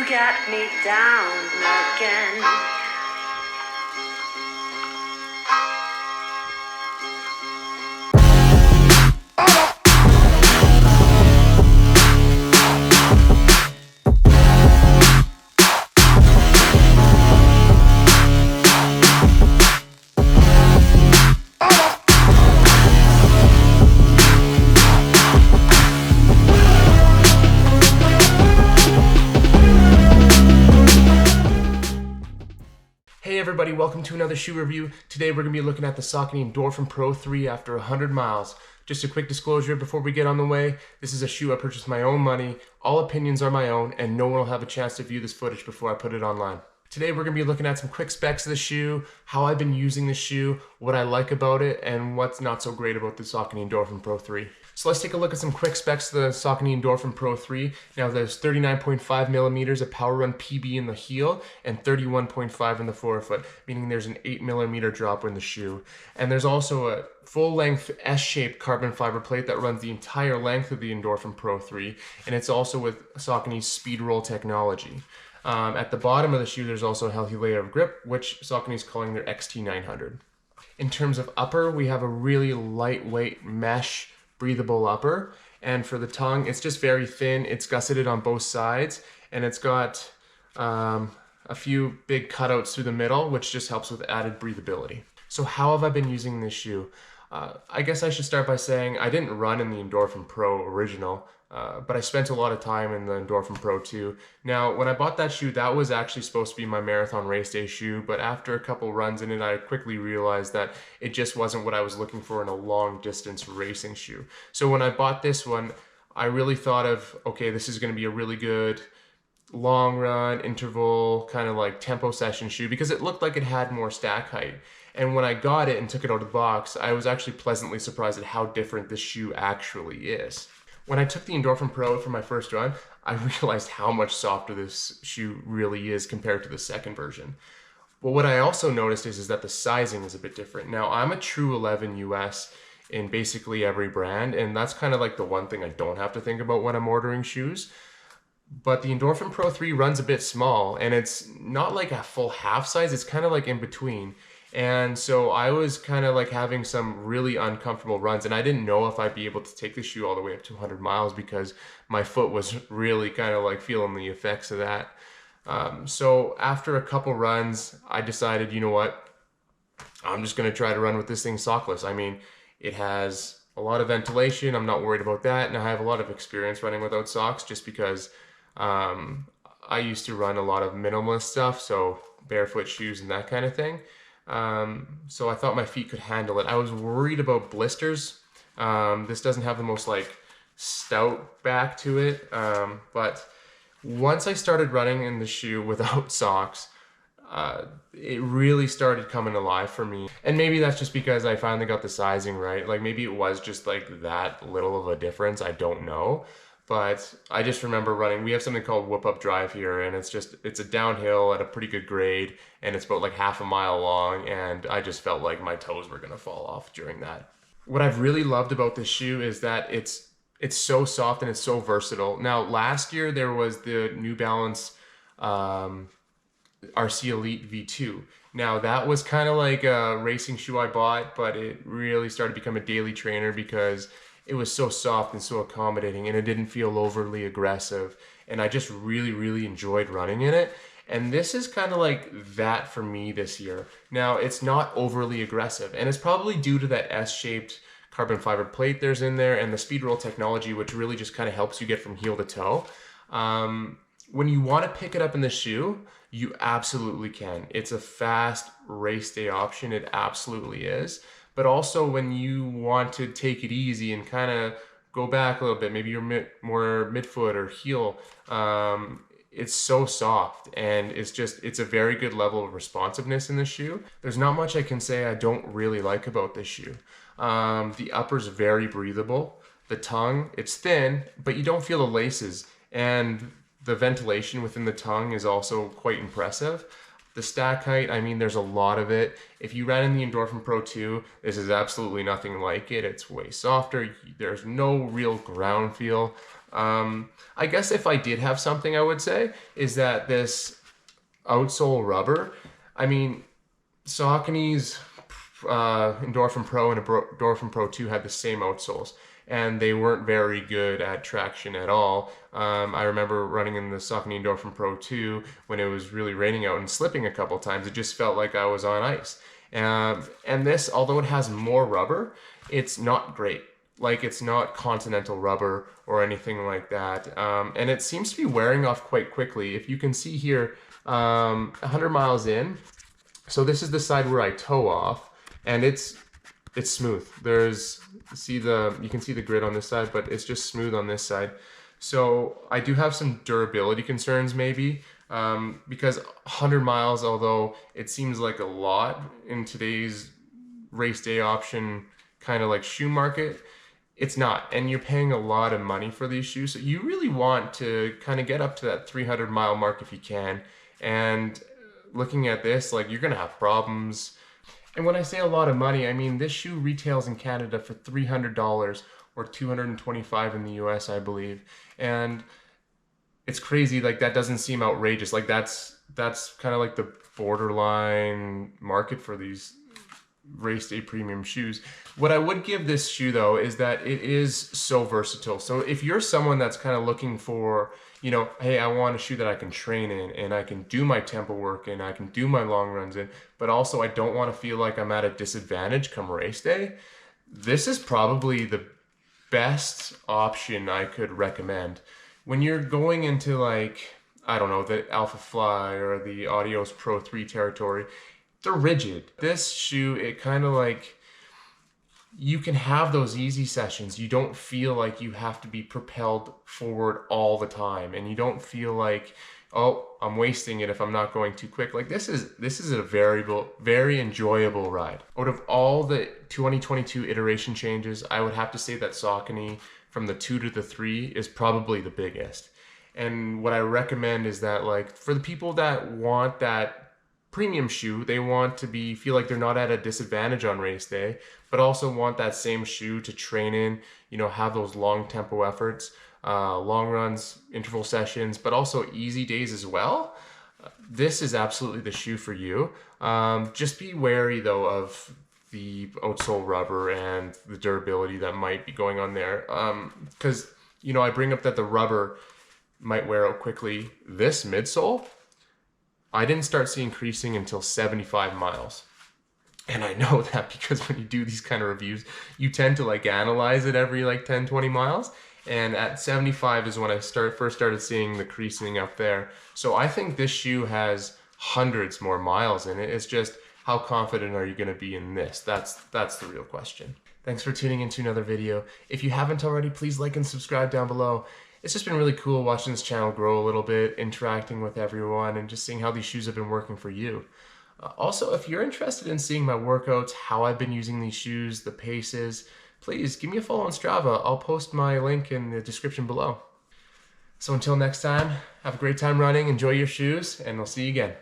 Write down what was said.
to get me down again. Hey everybody, welcome to another shoe review. Today we're going to be looking at the Saucony Endorphin Pro 3 after 100 miles. Just a quick disclosure before we get on the way, this is a shoe I purchased with my own money, all opinions are my own, and no one will have a chance to view this footage before I put it online. Today we're going to be looking at some quick specs of the shoe, how I've been using the shoe, what I like about it, and what's not so great about the Saucony Endorphin Pro 3. So let's take a look at some quick specs of the Saucony Endorphin Pro 3. Now there's 39.5 millimeters of power run PB in the heel and 31.5 in the forefoot, meaning there's an 8 millimeter drop in the shoe. And there's also a full-length S-shaped carbon fiber plate that runs the entire length of the Endorphin Pro 3, and it's also with Saucony's speed roll technology. At the bottom of the shoe, there's also a healthy layer of grip, which Saucony is calling their XT900. In terms of upper, we have a really lightweight mesh breathable upper, and for the tongue, it's just very thin. It's gusseted on both sides, and it's got a few big cutouts through the middle, which just helps with added breathability. So how have I been using this shoe? I guess I should start by saying I didn't run in the Endorphin Pro original, but I spent a lot of time in the Endorphin Pro 2. Now, when I bought that shoe, that was actually supposed to be my marathon race day shoe, but after a couple runs in it, I quickly realized that it just wasn't what I was looking for in a long distance racing shoe. So when I bought this one, I really thought of, okay, this is going to be a really good long run, interval, kind of like tempo session shoe because it looked like it had more stack height. And when I got it and took it out of the box, I was actually pleasantly surprised at how different this shoe actually is. When I took the Endorphin Pro for my first run, I realized how much softer this shoe really is compared to the second version. But what I also noticed is that the sizing is a bit different. Now, I'm a true 11 US in basically every brand, and that's kind of like the one thing I don't have to think about when I'm ordering shoes. But the Endorphin Pro 3 runs a bit small, and it's not like a full half size, it's kind of like in between. And so I was kind of like having some really uncomfortable runs, and I didn't know if I'd be able to take the shoe all the way up to 100 miles because my foot was really kind of like feeling the effects of that. So after a couple runs, I decided, you know what, I'm just going to try to run with this thing sockless. I mean, it has a lot of ventilation, I'm not worried about that, and I have a lot of experience running without socks just because I used to run a lot of minimalist stuff, so barefoot shoes and that kind of thing. So I thought my feet could handle it. I was worried about blisters. This doesn't have the most like stout back to it, but once I started running in the shoe without socks, it really started coming alive for me. And maybe that's just because I finally got the sizing right. Like maybe it was just like that little of a difference. I don't know. But I just remember running, we have something called Whoop Up Drive here, and it's a downhill at a pretty good grade, and it's about like half a mile long, and I just felt like my toes were gonna fall off during that. What I've really loved about this shoe is that it's so soft and it's so versatile. Now, last year there was the New Balance RC Elite V2. Now, that was kind of like a racing shoe I bought, but it really started to become a daily trainer because it was so soft and so accommodating, and it didn't feel overly aggressive, and I just really enjoyed running in it. And this is kind of like that for me this year. Now, it's not overly aggressive, and it's probably due to that S-shaped carbon fiber plate there's in there and the speed roll technology, which really just kind of helps you get from heel to toe. When you want to pick it up in the shoe, you absolutely can. It's a fast race day option, it absolutely is. But also when you want to take it easy and kind of go back a little bit, maybe you're more midfoot or heel, it's so soft, and it's a very good level of responsiveness in the shoe. There's not much I can say I don't really like about this shoe. The upper's very breathable. The tongue, it's thin, but you don't feel the laces, and the ventilation within the tongue is also quite impressive. The stack height, I mean, there's a lot of it. If you ran in the Endorphin Pro 2, this is absolutely nothing like it. It's way softer. There's no real ground feel. I guess if I did have something I would say is that this outsole rubber, I mean, Saucony's Endorphin Pro and Endorphin Pro 2 had the same outsoles, and they weren't very good at traction at all. I remember running in the Saucony Endorphin Pro 2 when it was really raining out and slipping a couple times. It just felt like I was on ice. And this, although it has more rubber, it's not great. Like, it's not Continental rubber or anything like that. And it seems to be wearing off quite quickly. If you can see here, 100 miles in, so this is the side where I toe off, and it's smooth. You can see the grid on this side, but it's just smooth on this side. So I do have some durability concerns maybe, because 100 miles, although it seems like a lot in today's race day option kind of like shoe market, it's not. And you're paying a lot of money for these shoes. So you really want to kind of get up to that 300 mile mark if you can. And looking at this, like, you're gonna have problems. And when I say a lot of money, I mean this shoe retails in Canada for $300 or $225 in the US, I believe. And it's crazy, like, that doesn't seem outrageous. Like, that's kind of like the borderline market for these race day premium shoes. What I would give this shoe though is that it is so versatile. So if you're someone that's kind of looking for, you know, hey, I want a shoe that I can train in and I can do my tempo work in, I can do my long runs in, but also I don't want to feel like I'm at a disadvantage come race day, this is probably the best option I could recommend. When you're going into, like, I don't know, the Alpha Fly or the Adios Pro 3 territory, they're rigid. This shoe, it kind of like, you can have those easy sessions. You don't feel like you have to be propelled forward all the time, and you don't feel like, oh, I'm wasting it if I'm not going too quick. Like, this is a very enjoyable ride. Out of all the 2022 iteration changes, I would have to say that Saucony from the 2 to the 3 is probably the biggest. And what I recommend is that, like, for the people that want that premium shoe, they want to feel like they're not at a disadvantage on race day, but also want that same shoe to train in, you know, have those long tempo efforts, long runs, interval sessions, but also easy days as well. This is absolutely the shoe for you. Just be wary though of the outsole rubber and the durability that might be going on there. Because, you know, I bring up that the rubber might wear out quickly. This midsole, I didn't start seeing creasing until 75 miles. And I know that because when you do these kind of reviews, you tend to like analyze it every like 10, 20 miles. And at 75 is when I first started seeing the creasing up there. So I think this shoe has hundreds more miles in it. It's just, how confident are you going to be in this? That's the real question. Thanks for tuning into another video. If you haven't already, please like and subscribe down below. It's just been really cool watching this channel grow a little bit, interacting with everyone, and just seeing how these shoes have been working for you. Also, if you're interested in seeing my workouts, how I've been using these shoes, the paces, please give me a follow on Strava. I'll post my link in the description below. So until next time, have a great time running, enjoy your shoes, and I'll see you again.